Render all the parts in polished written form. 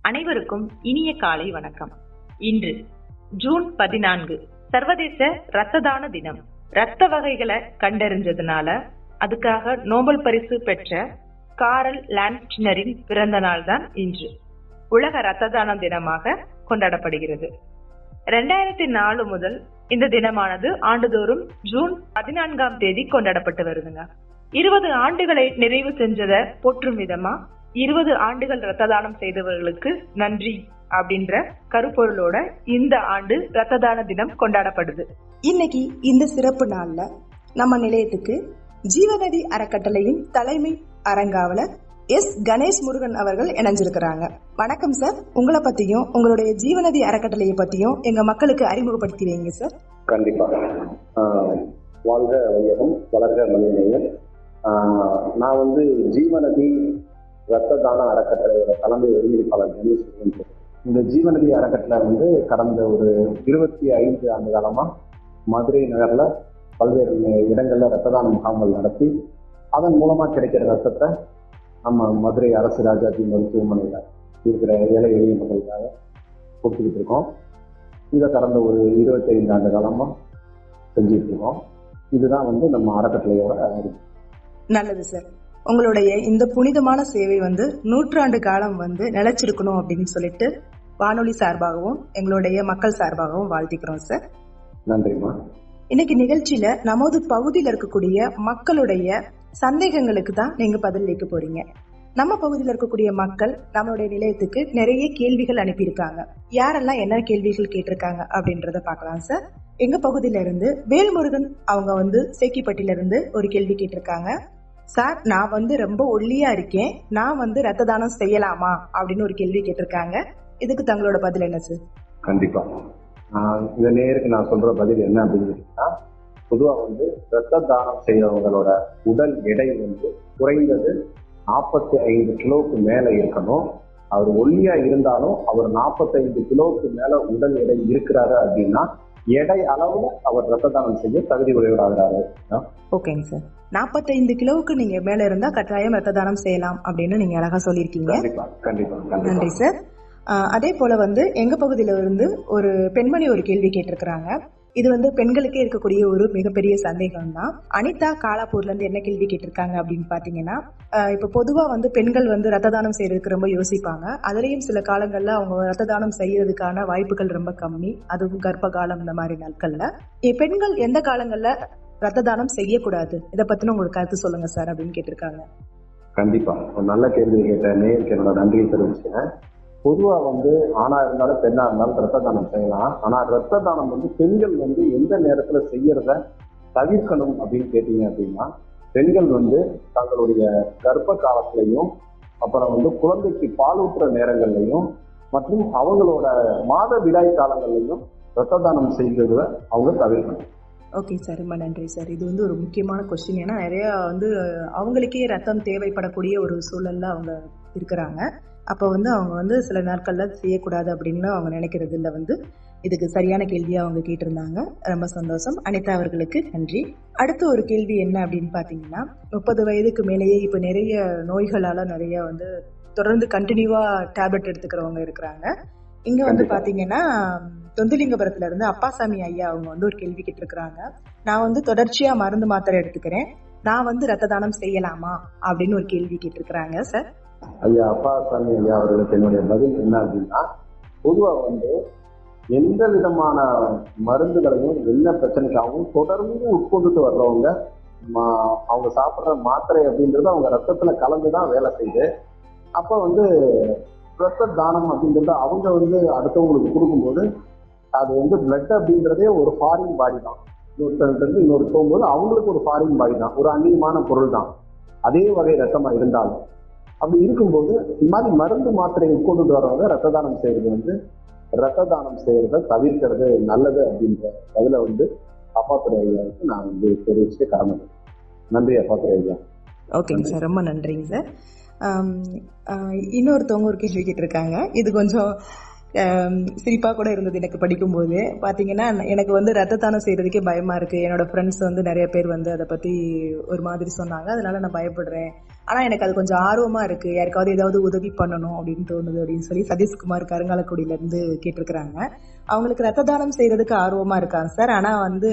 அனைவருக்கும் இனிய காலை வணக்கம். இன்று ஜூன் 14 சர்வதேச இரத்த தான தினம். இரத்த வகைகளை கண்டறிஞ்சதுனால அதுக்காக நோபல் பரிசு பெற்ற காரல் லான்ஸ்டரின் பிறந்த நாள் தான் இன்று உலக இரத்த தான தினமாக கொண்டாடப்படுகிறது. 2004 முதல் இந்த தினமானது ஆண்டுதோறும் ஜூன் 14 கொண்டாடப்பட்டு வருதுங்க. 20 ஆண்டுகளை நிறைவு செஞ்சதை போற்றும் விதமா 20 ஆண்டுகள் இரத்த தானம் செய்தவர்களுக்கு நன்றி அப்படின்ற கருப்பொருளோட இந்த ஆண்டு இரத்த தான தினம் கொண்டாடப்படுது. இன்னைக்கு இந்த சிறப்பு நாள்ல நம்ம நிலையத்துக்கு ஜீவநதி அறக்கட்டளையின் தலைமை அரங்காவலர் எஸ் கணேஷ் முருகன் அவர்கள் இணைஞ்சிருக்கிறாங்க. வணக்கம் சார். உங்களை பத்தியும் உங்களுடைய ஜீவநதி அறக்கட்டளையை பத்தியும் எங்க மக்களுக்கு அறிமுகப்படுத்தி வைங்க சார். கண்டிப்பா. வாழ்க வையகம், வளர்க மனிதநேயம். நான் ஜீவநதி இரத்த தான அறக்கட்டளையோட தலைமை ஒருங்கிணைப்பாளர் கணேஷ் முருகன். இந்த ஜீவநதி அறக்கட்டளை கடந்த ஒரு 25 ஆண்டு காலமா மதுரை நகர்ல பல்வேறு இடங்கள்ல இரத்த தான முகாம்கள் நடத்தி அதன் மூலமா கிடைக்கிற ரத்தத்தை நம்ம மதுரை அரசு ராஜாஜி மருத்துவமனையில இருக்கிற ஏழை எளிய மக்களுக்காக கொடுத்துக்கிட்டு இருக்கோம். இதை கடந்த ஒரு 25 ஆண்டு காலமா செஞ்சுட்டு இருக்கோம். இதுதான் நம்ம அறக்கட்டளையோட. நல்லது சார். உங்களுடைய இந்த புனிதமான சேவை 100 ஆண்டு காலம் நிலைச்சிருக்கணும் அப்படின்னு சொல்லிட்டு வானொலி சார்பாகவும் எங்களுடைய மக்கள் சார்பாகவும் வாழ்த்திக்கிறோம் சார். நன்றிமா. இன்னைக்கு நிகழ்ச்சியில நமது பகுதியில் இருக்கக்கூடிய மக்களுடைய சந்தேகங்களுக்கு தான் நீங்க பதில் அளிக்க போறீங்க. நம்ம பகுதியில் இருக்கக்கூடிய மக்கள் நம்மளுடைய நிலையத்துக்கு நிறைய கேள்விகள் அனுப்பியிருக்காங்க. யாரெல்லாம் என்ன கேள்விகள் கேட்டிருக்காங்க அப்படின்றத பார்க்கலாம் சார். எங்க பகுதியில இருந்து வேல்முருகன் அவங்க சேக்கிப்பட்டில இருந்து ஒரு கேள்வி கேட்டிருக்காங்க. சார், நான் ரொம்ப ஒல்லியா இருக்கேன், நான் ரத்த தானம் செய்யலாமா அப்படின்னு ஒரு கேள்வி கேட்டிருக்காங்க. இதுக்கு தங்களோட பதில் என்ன சார்? கண்டிப்பா. இந்த நேருக்கு நான் சொல்ற பதில் என்ன அப்படின்னு கேட்டீங்கன்னா, பொதுவா ரத்த தானம் செய்யறவங்களோட உடல் எடை குறைந்தது 45 கிலோவுக்கு மேல இருக்கணும். அவர் ஒல்லியா இருந்தாலும் அவர் 45 கிலோவுக்கு மேல உடல் எடை இருக்கிறாரு அப்படின்னா எடை அளவுல அவர் ரத்த தானம் செய்ய தகுதி உடையவராகிறாரு. ஓகேங்க சார். 45 கிலோவுக்கு நீங்க மேல இருந்தா கட்டாயம் ரத்த தானம் செய்யலாம் அப்படின்னு நீங்க அழகா சொல்லியிருக்கீங்க. நன்றி சார். அதே போல எங்க பகுதியில ஒரு பெண்மணி ஒரு கேள்வி கேட்டிருக்கிறாங்க. இது பெண்களுக்கே இருக்கக்கூடிய ஒரு மிகப்பெரிய சந்தேகம் தான். அனிதா காலாப்பூர்ல இருந்து என்ன கேள்வி கேட்டிருக்காங்க அப்படின்னு பாத்தீங்கன்னா, இப்ப பொதுவா பெண்கள் ரத்த தானம் செய்யறதுக்கு ரொம்ப யோசிப்பாங்க. அதுலயும் சில காலங்கள்ல அவங்க ரத்த தானம் செய்யறதுக்கான வாய்ப்புகள் ரொம்ப கம்மி, அதுவும் கர்ப்ப காலம் இந்த மாதிரி நாட்கள்ல. பெண்கள் எந்த காலங்கள்ல ரத்த தானம் செய்யக்கூடாது, இதை பத்தின உங்களுக்கு கருத்து சொல்லுங்க சார் அப்படின்னு கேட்டிருக்காங்க. கண்டிப்பா. ஒரு நல்ல கேள்வி கேட்ட நேருக்கு என்னோட நன்றியை தெரிவிச்சுக்கிறேன். பொதுவா ஆணா இருந்தாலும் பெண்ணா இருந்தாலும் ரத்த தானம் செய்யலாம். ஆனா ரத்த தானம் பெண்கள் எந்த நேரத்துல செய்யறத தவிர்க்கணும் அப்படின்னு கேட்டீங்க அப்படின்னா, பெண்கள் தங்களுடைய கர்ப்ப காலத்திலையும் அப்புறம் குழந்தைக்கு பாலூட்டுற நேரங்கள்லையும் மற்றும் அவங்களோட மாதவிடாய் காலங்கள்லையும் ரத்த தானம் செய்யறத அவங்க தவிர்க்கணும். ஓகே சார், ரொம்ப நன்றி சார். இது ஒரு முக்கியமான கொஸ்டின். ஏன்னா நிறைய அவங்களுக்கே ரத்தம் தேவைப்படக்கூடிய ஒரு சூழல்ல அவங்க இருக்கிறாங்க. அப்போ அவங்க சில நாட்கள்ல செய்யக்கூடாது அப்படின்னு அவங்க நினைக்கிறது இல்லை. இதுக்கு சரியான கேள்வியா அவங்க கேட்டிருந்தாங்க. ரொம்ப சந்தோஷம். அனிதா அவர்களுக்கு நன்றி. அடுத்த ஒரு கேள்வி என்ன அப்படின்னு பாத்தீங்கன்னா, 30 வயதுக்கு மேலேயே இப்ப நிறைய நோய்களால நிறைய தொடர்ந்து கண்டினியூவா டேப்லெட் எடுத்துக்கிறவங்க இருக்கிறாங்க. இங்க பாத்தீங்கன்னா தொந்திலிங்கபுரத்துல இருந்து அப்பாசாமி ஐயா அவங்க ஒரு கேள்வி கேட்டிருக்கிறாங்க. நான் தொடர்ச்சியா மருந்து மாத்திரை எடுத்துக்கிறேன், நான் ரத்த தானம் செய்யலாமா அப்படின்னு ஒரு கேள்வி கேட்டிருக்கிறாங்க சார். ஐயா அப்பாசாமி ஐயா அவர்களுக்கு என்னுடைய பதில் என்ன அப்படின்னா, பொதுவா எந்த விதமான மருந்துகளையும் என்ன பிரச்சனைக்காகவும் தொடர்ந்து உட்கொண்டுட்டு வர்றவங்க அவங்க சாப்பிட்ற மாத்திரை அப்படின்றது அவங்க ரத்தத்துல கலந்துதான் வேலை செய்யுது. அப்ப ரத்த தானம் அப்படின்றது அவங்க அடுத்தவங்களுக்கு கொடுக்கும்போது அது பிளட் அப்படின்றதே ஒரு ஃபாரின் பாடி தான். இன்னொருத்தருக்கு இன்னொரு போகும்போது அவங்களுக்கு ஒரு ஃபாரின் பாடி தான், ஒரு அந்நியமான பொருள் தான், அதே வகை ரத்தமா இருந்தாலும். அப்படி இருக்கும்போது இந்த மாதிரி மருந்து மாத்திரை உட்கொண்டு வரவங்க ரத்த தானம் செய்யறது ரத்த தானம் செய்யறத தவிர்க்கிறது நல்லது அப்படின்ற பதில அப்பாத்துறை ஐயாவுக்கு நான் தெரிவிச்சுட்டு காரணம். நன்றி அப்பாத்துறை ஐயா. ஓகேங்க சார், ரொம்ப நன்றிங்க சார். இன்னொருத்தவங்க ஒரு கேள்வி கேட்டிருக்காங்க. இது கொஞ்சம் சிரிப்பா கூட இருந்தது எனக்கு படிக்கும்போது. பாத்தீங்கன்னா எனக்கு வந்து ரத்த தானம் செய்யறதுக்கே பயமா இருக்கு. என்னோட ஃப்ரெண்ட்ஸ் வந்து நிறைய பேர் வந்து அதை பத்தி ஒரு மாதிரி சொன்னாங்க. அதனால நான் பயப்படுறேன். ஆனா எனக்கு அது கொஞ்சம் ஆர்வமா இருக்கு. யாருக்காவது ஏதாவது உதவி பண்ணணும் அப்படின்னு தோணுது அப்படின்னு சொல்லி சதீஷ்குமார் கருங்காலக்குடியில இருந்து கேட்டிருக்கிறாங்க. அவங்களுக்கு ரத்த தானம் செய்யறதுக்கு ஆர்வமா இருக்காங்க சார். ஆனா வந்து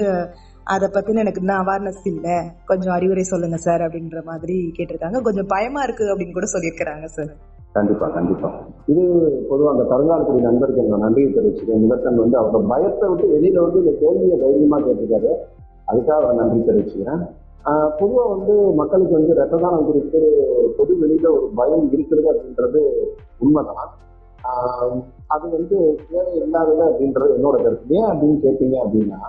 அதை பத்தின எனக்கு இன்னும் அவேர்னஸ் இல்ல, கொஞ்சம் அறிவுரை சொல்லுங்க சார் அப்படின்ற மாதிரி கேட்டிருக்காங்க. கொஞ்சம் பயமா இருக்கு அப்படின்னு கூட சொல்லியிருக்கிறாங்க சார். கண்டிப்பா கண்டிப்பா. இது பொதுவாக அந்த கருங்காலக்குடி நண்பருக்கு நான் நன்றியை தெரிவிச்சுக்கிறேன். முதற்கண் வந்து அவரோட பயத்தை விட்டு வெளியில வந்து இந்த கேள்வியை தைரியமா கேட்டிருக்காரு. அதுக்காக அவர் நன்றி தெரிவிச்சுக்கிறேன். பொதுவாக வந்து மக்களுக்கு வந்து ரத்த தானம் குறித்து பொது வெளியில ஒரு பயம் இருக்கிறது அப்படின்றது உண்மைதான். அது வந்து தேவை இல்லாதது அப்படின்றது என்னோட கருத்து. ஏன் அப்படின்னு கேட்டீங்க அப்படின்னா,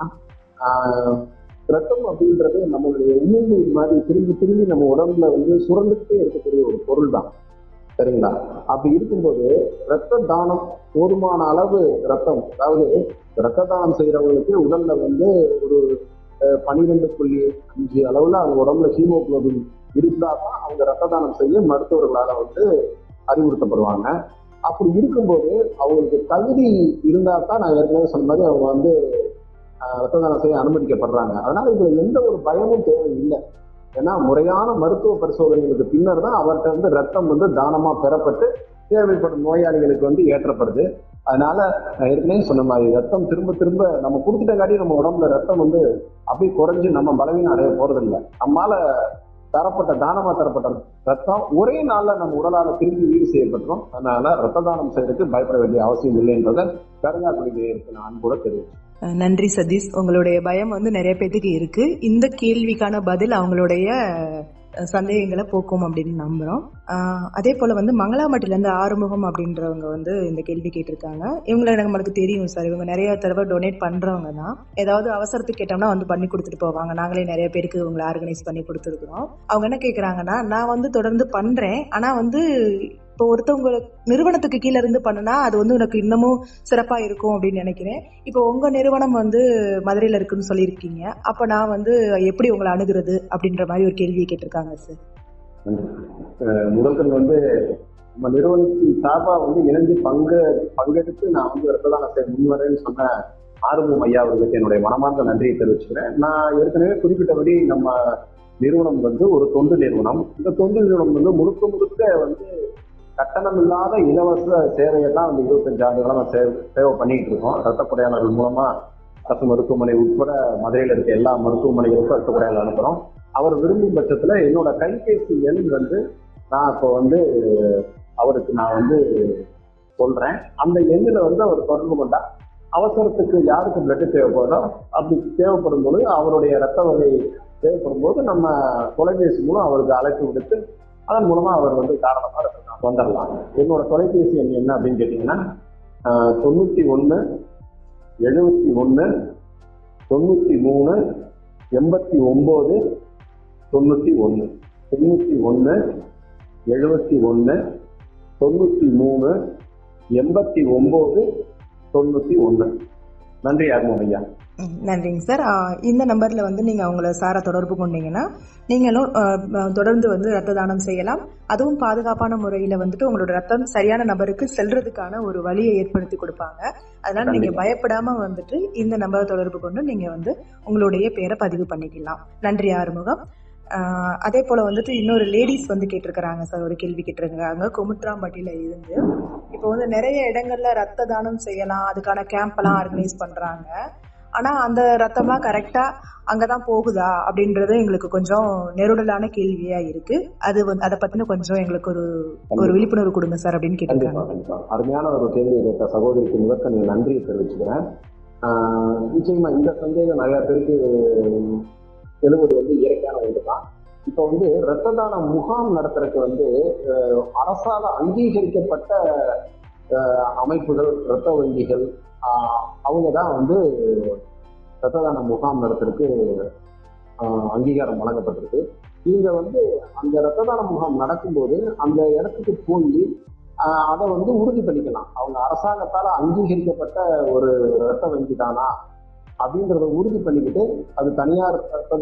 ரத்தம் அப்படின்றது நம்மளுடைய உமிழ்நீர் மாதிரி திரும்பி திரும்பி நம்ம உடம்புல வந்து சுரந்துட்டே இருக்கக்கூடிய ஒரு பொருள் தான். சரிங்களா? அப்படி இருக்கும்போது ரத்த தானம் போதுமான அளவு ரத்தம், அதாவது ரத்த தானம் செய்யறவங்களுக்கு உடல்ல வந்து ஒரு 12.5 அளவுல அவங்க உடம்புல ஹீமோகுளோபின் இருந்தாதான் அவங்க ரத்த தானம் செய்ய மருத்துவர்களால வந்து அறிவுறுத்தப்படுவாங்க. அப்படி இருக்கும்போது அவங்களுக்கு தகுதி இருந்தா தான் நான் ஏற்கனவே சொன்ன மாதிரி அவங்க வந்து ரத்த தானம் செய்ய அனுமதிக்கப்படுறாங்க. அதனால இதுல எந்த ஒரு பயமும் தேவையில்லை. ஏன்னா முறையான மருத்துவ பரிசோதனைகளுக்கு பின்னர் தான் அவர்கிட்ட வந்து ரத்தம் வந்து தானமா பெறப்பட்டு தேவைப்படும் நோயாளிகளுக்கு வந்து ஏற்றப்படுது. அதனால ஏற்கனவே சொன்ன மாதிரி ரத்தம் திரும்ப திரும்ப நம்ம கொடுத்துட்டங்காட்டி நம்ம உடம்புல ரத்தம் வந்து அப்படியே குறைஞ்சு நம்ம பலவீனம் அடைய போறதில்லை. நம்மால தானமா தரப்பட்ட ரத்தம் ஒரே நாள்ல நம்ம உடலால திரும்பி ஈடு செய்யப்பட்டோம். அதனால ரத்த தானம் செய்யறதுக்கு பயப்பட வேண்டிய அவசியம் இல்லைன்றதை கருங்காக்குடியிலே இருக்கு நான் அன்போட தெரிவிச்சேன். நன்றி சதீஷ். உங்களுடைய பயம் வந்து நிறைய பேருக்கு இருக்கு. இந்த கேள்விக்கான பதில் அவங்களுடைய சந்தேகங்களை போக்கும் அப்படின்னு நம்புறோம். அதே போல வந்து மங்களாமட்டில இருந்து ஆறுமுகம் அப்படின்றவங்க வந்து இந்த கேள்வி கேட்டிருக்காங்க. இவங்களை நம்மளுக்கு தெரியும் சார். இவங்க நிறைய தடவை டொனேட் பண்றவங்க தான். ஏதாவது அவசரத்துக்கு கேட்டோம்னா வந்து பண்ணி கொடுத்துட்டு போவாங்க. நாங்களே நிறைய பேருக்கு இவங்களை ஆர்கனைஸ் பண்ணி கொடுத்துருக்குறோம். அவங்க என்ன கேட்கறாங்கன்னா, நான் வந்து தொடர்ந்து பண்றேன், ஆனா வந்து இப்போ ஒருத்தவங்க நிறுவனத்துக்கு கீழே இருந்து பண்ணுனா அது வந்து உனக்கு இன்னமும் சிறப்பா இருக்கும் அப்படின்னு நினைக்கிறேன். இப்போ உங்க நிறுவனம் வந்து மதுரையில இருக்குன்னு சொல்லியிருக்கீங்க. அப்ப நான் வந்து எப்படி உங்களை அணுகிறது அப்படின்ற மாதிரி ஒரு கேள்வியை கேட்டிருக்காங்க சார். முதல்கள் வந்து நம்ம நிறுவனத்தின் சார்பா வந்து இணைஞ்சு பங்கெடுத்து நான் வந்து ரத்த தானம் செய்ய முன்வரேன்னு சொன்ன ஆறுமுகம் ஐயா அவர்களுக்கு என்னுடைய மனமார்ந்த நன்றியை தெரிவிச்சுக்கிறேன். நான் ஏற்கனவே குறிப்பிட்டபடி நம்ம நிறுவனம் வந்து ஒரு தொண்டு நிறுவனம். இந்த தொண்டு நிறுவனம் வந்து முழுக்க வந்து கட்டணம் இல்லாத இலவச சேவையை தான் வந்து 25 ஆண்டுகளாக நான் சேவை பண்ணிட்டு இருக்கோம். ரத்த கொடையாளர்கள் மூலமா அரசு மருத்துவமனை உட்பட மதுரையில் இருக்க எல்லா மருத்துவமனைகளுக்கும் ரத்த கொடையாளர் அனுப்புறோம். அவர் விரும்பும் பட்சத்துல என்னோட கைபேசி எண் வந்து நான் இப்போ வந்து அவருக்கு நான் வந்து சொல்றேன். அந்த எண்ணில் வந்து அவர் தொடர்பு கொண்டா அவசரத்துக்கு யாருக்கு பிளட் தேவைப்படுதோ அப்படி தேவைப்படும் போது அவருடைய ரத்த வகை தேவைப்படும் போது நம்ம தொலைபேசி மூலம் அவருக்கு அழைப்பு விடுத்து அதன் மூலமா அவர் வந்து காரணமா வந்துடலாம். என்னோட தொலைபேசி எண் என்ன அப்படின்னு கேட்டீங்கன்னா 91 71 93 89 91 91 71 93 89 91. நன்றி ஆர்மோம் ஐயா. நன்றிங்க சார். இந்த நம்பர்ல வந்து நீங்க அவங்கள சாரை தொடர்பு கொண்டீங்கன்னா நீங்களும் தொடர்ந்து வந்து ரத்த தானம் செய்யலாம். அதுவும் பாதுகாப்பான முறையில வந்துட்டு உங்களோட ரத்தம் சரியான நபருக்கு செல்றதுக்கான ஒரு வழியை ஏற்படுத்தி கொடுப்பாங்க. அதனால நீங்க பயப்படாம வந்துட்டு இந்த நம்பரை தொடர்பு கொண்டு நீங்க வந்து உங்களுடைய பேரை பதிவு பண்ணிக்கலாம். நன்றி ஆறுமுகம். அதே போல வந்துட்டு இன்னொரு லேடிஸ் வந்து கேட்டிருக்கிறாங்க சார். ஒரு கேள்வி கேட்டிருக்காங்க குமுட்ராம்பட்டியில இருந்து. இப்போ வந்து நிறைய இடங்கள்ல ரத்த தானம் செய்யலாம், அதுக்கான கேம்ப் எல்லாம் ஆர்கனைஸ் பண்றாங்க. ஆனா அந்த ரத்தம்லாம் கரெக்டா அங்கதான் போகுதா அப்படின்றது எங்களுக்கு கொஞ்சம் நெருடலான கேள்வியா இருக்கு. அது வந்து அதை பத்தின கொஞ்சம் எங்களுக்கு ஒரு விழிப்புணர்வு கொடுங்க சார் அப்படின்னு கேட்டிருக்காங்க. அருமையான ஒரு கேள்வி கேட்ட சகோதரிக்கு முதற்க நீங்க நன்றியை தெரிவிச்சுக்கிறேன். நிச்சயமா இந்த சந்தேகம் நிறைய பேருக்கு எழுவது வந்து இயற்கையான ஒன்று தான். இப்போ வந்து ரத்த தான முகாம் நடத்துறதுக்கு வந்து அரசால அங்கீகரிக்கப்பட்ட அமைப்புகள், இரத்த வங்கிகள் அவங்க தான் வந்து ரத்த தான முகாம் நடத்துறதுக்கு அங்கீகாரம் வழங்கப்பட்டிருக்கு. இவங்க வந்து அந்த ரத்த தான முகாம் நடக்கும்போது அந்த இடத்துக்கு போய் அதை வந்து உறுதி பண்ணிக்கலாம். அவங்க அரசாங்கத்தால் அங்கீகரிக்கப்பட்ட ஒரு இரத்த வங்கி தானா அப்படின்றத உறுதி பண்ணிக்கிட்டு, அது தனியார் ரத்த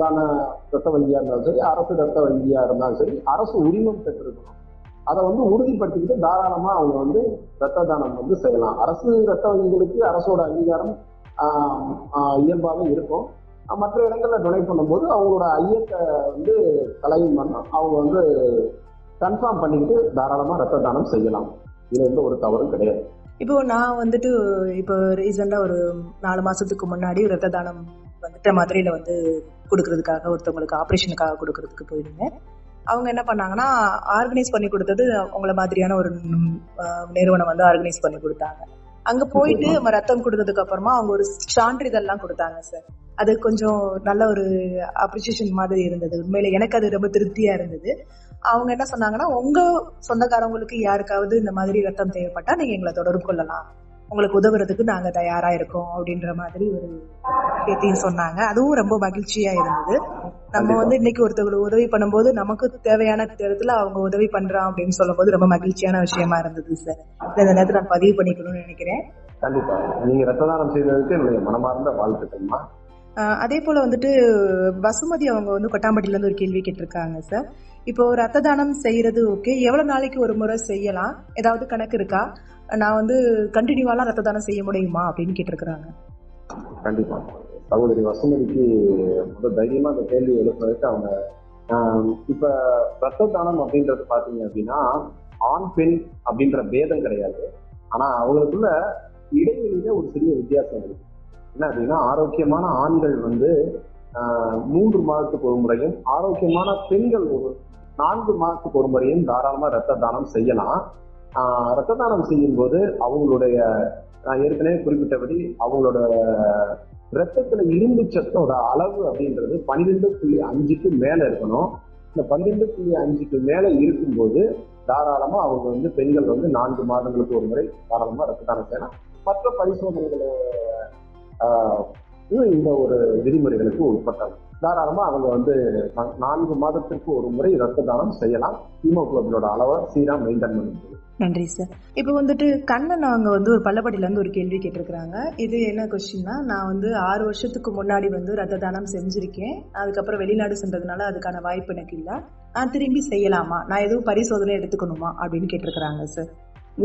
வங்கியா இருந்தாலும் சரி, அரசு ரத்த வங்கியா இருந்தாலும் சரி, அரசு உரிமம் பெற்றிருக்கணும். அதை வந்து உறுதிப்படுத்திக்கிட்டு தாராளமா அவங்க வந்து ரத்த தானம் வந்து செய்யலாம். அரசு ரத்த வங்கிகளுக்கு அரசோட அங்கீகாரம் இயல்பாக இருக்கும். மற்ற இடங்கள்ல டொனேட் பண்ணும்போது அவங்களோட ஐயத்தை வந்து கலையும் பண்ணணும். அவங்க வந்து கன்ஃபார்ம் பண்ணிக்கிட்டு தாராளமா ரத்த தானம் செய்யலாம். இதுல எந்த ஒரு தவறும் கிடையாது. இப்போ நான் வந்துட்டு இப்போ ரீசெண்டா ஒரு 4 மாசத்துக்கு முன்னாடி ரத்த தானம் வந்துட்டு மதுரையில வந்து கொடுக்கறதுக்காக ஒருத்தவங்களுக்கு ஆப்ரேஷனுக்காக கொடுக்கறதுக்கு போயிருந்தேன். அவங்க என்ன பண்ணாங்கன்னா ஆர்கனைஸ் பண்ணி கொடுத்தது உங்களை மாதிரியான ஒரு நிறுவனம் வந்து ஆர்கனைஸ் பண்ணி கொடுத்தாங்க. அங்க போயிட்டு நம்ம ரத்தம் கொடுத்ததுக்கு அப்புறமா அவங்க ஒரு சான்றிதழ்லாம் கொடுத்தாங்க சார். அது கொஞ்சம் நல்ல ஒரு அப்ரிசியேஷன் மாதிரி இருந்தது. உண்மையில எனக்கு அது ரொம்ப திருப்தியா இருந்தது. அவங்க என்ன சொன்னாங்கன்னா, உங்க சொந்தக்காரங்களுக்கு யாருக்காவது இந்த மாதிரி ரத்தம் தேவைப்பட்டா நீங்க எங்களை தொடர்பு கொள்ளலாம், உங்களுக்கு உதவுறதுக்கு நாங்க தயாரா இருக்கோம் அப்படின்ற மாதிரி ஒரு விஷயத்தையும் சொன்னாங்க. அதுவும் ரொம்ப மகிழ்ச்சியா இருந்தது. நம்ம வந்து இன்னைக்கு ஒருத்தவங்களுக்கு உதவி பண்ணும்போது நமக்கு தேவையான இடத்துல அவங்க உதவி பண்றோம் அப்படின்னு சொல்லும் போது ரொம்ப மகிழ்ச்சியான விஷயமா இருந்தது சார். இந்த நேரத்தில் நான் பதிவு பண்ணிக்கணும்னு நினைக்கிறேன். கண்டிப்பா நீங்க ரத்த தானம் செய்ததுக்கு என்னுடைய மனமார்ந்த வாழ்த்துக்கள்மா. அதே போல வந்துட்டு வசுமதி அவங்க வந்து கொட்டாம்பட்டியில இருந்து ஒரு கேள்வி கேட்டிருக்காங்க சார். இப்போ ரத்த தானம் செய்யறது ஓகே, எவ்வளவு நாளைக்கு ஒரு முறை செய்யலாம், ஏதாவது கணக்கு இருக்கா, நான் வந்து கண்டினியூவாலாம் ரத்த தானம் செய்ய முடியுமா அப்படின்னு கேட்டிருக்கிறாங்க. கண்டிப்பா சகோதரி வசுமதிக்கு முதல் தைரியமா அந்த கேள்வி எழுப்புறதுக்கு அவங்க இப்ப ரத்த தானம் அப்படின்றது பாத்தீங்க அப்படின்னா ஆண் பெண் அப்படின்ற பேதம் கிடையாது. ஆனா அவங்களுக்குள்ள இடைவெளியில ஒரு சிறிய வித்தியாசம் இருக்கு. என்ன அப்படின்னா ஆரோக்கியமான ஆண்கள் வந்து 3 மாதத்துக்கு ஒரு முறையும், ஆரோக்கியமான பெண்கள் ஒரு 4 மாதத்துக்கு ஒரு முறையும் தாராளமா ரத்த தானம் செய்யலாம். ரத்த தானம் செய்யும் போது அவங்களுடைய ஏற்கனவே குறிப்பிட்டபடி அவங்களோட ரத்தத்துல இரும்பு சத்தோட அளவு அப்படின்றது 12.5க்கு மேல இருக்கணும். இந்த 12.5க்கு மேல இருக்கும்போது தாராளமா அவங்க வந்து பெண்கள் வந்து 4 மாதங்களுக்கு ஒரு முறை தாராளமா ரத்த தானம் செய்யலாம். மற்ற பரிசோதனைகளை இந்த ஒரு விதிமுறைகளுக்கு உட்பட்டது. தாராளமா அவங்க வந்து 4 மாதத்திற்கு ஒரு முறை ரத்த தானம் செய்யலாம். ஹீமோகுளோபினோட அளவை சீரா மெயின்டைன் பண்ணுறது. நன்றி சார். இப்போ வந்துட்டு கண்ணன் அவங்க வந்து ஒரு பள்ளப்பட்டியில இருந்து ஒரு கேள்வி கேட்டிருக்கிறாங்க. இது என்ன கொஸ்டின்னா, நான் வந்து 6 வருஷத்துக்கு முன்னாடி வந்து ரத்த தானம் செஞ்சிருக்கேன். அதுக்கப்புறம் வெளிநாடு சென்றதுனால அதுக்கான வாய்ப்பு எனக்கு இல்லை. நான் திரும்பி செய்யலாமா, நான் எதுவும் பரிசோதனை எடுத்துக்கணுமா அப்படின்னு கேட்டிருக்கிறாங்க சார்.